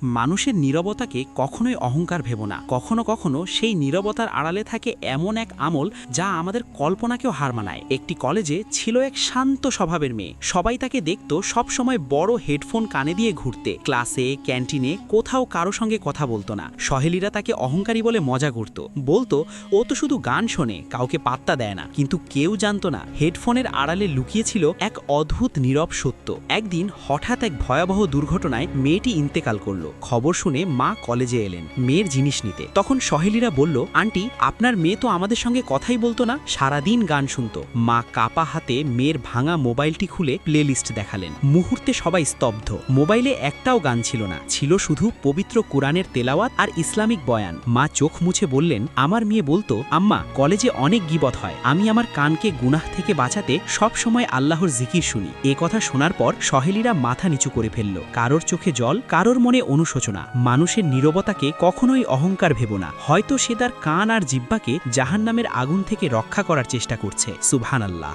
মানুষের নীরবতাকে কখনোই অহংকার ভেবো না। কখনো কখনো সেই নীরবতার আড়ালে থাকে এমন এক আমল যা আমাদের কল্পনাকেও হার মানায়। একটি কলেজে ছিল এক শান্ত স্বভাবের মেয়ে। সবাই তাকে দেখতো সবসময় বড় হেডফোন কানে দিয়ে ঘুরতে। ক্লাসে, ক্যান্টিনে কোথাও কারো সঙ্গে কথা বলতো না। সহেলীরা তাকে অহংকারী বলে মজা করত, বলতো ও তো শুধু গান শোনে, কাউকে পাত্তা দেয় না। কিন্তু কেউ জানতো না হেডফোনের আড়ালে লুকিয়েছিল এক অদ্ভুত নীরব সত্য। একদিন হঠাৎ এক ভয়াবহ দুর্ঘটনায় মেয়েটি ইন্তেকাল করল। খবর শুনে মা কলেজে এলেন মেয়ের জিনিস নিতে। তখন সহেলীরা বলল, আন্টি, আপনার মেয়ে তো আমাদের সঙ্গে কথাই বলতো না, সারাদিন গান শুনতো। মা কাপা হাতে মেয়ের ভাঙা মোবাইলটি খুলে প্লেলিস্ট দেখালেন। মুহূর্তে সবাই স্তব্ধ। মোবাইলে একটাও গান ছিল না, ছিল শুধু পবিত্র কোরআনের তেলাওয়াত আর ইসলামিক বয়ান। মা চোখ মুছে বললেন, আমার মেয়ে বলতো, আম্মা, কলেজে অনেক গীবত হয়, আমি আমার কানকে গুনাহ থেকে বাঁচাতে সব সময় আল্লাহর জিকির শুনি। এ কথা শোনার পর সহেলীরা মাথা নিচু করে ফেলল। কারোর চোখে জল, কারোর মনে অনুশোচনা। মানুষের নীরবতাকে কখনোই অহংকার ভেবো না। হয়তো সে তার কান আর জিহ্বাকে জাহান্নামের আগুন থেকে রক্ষা করার চেষ্টা করছে। সুবহানাল্লাহ।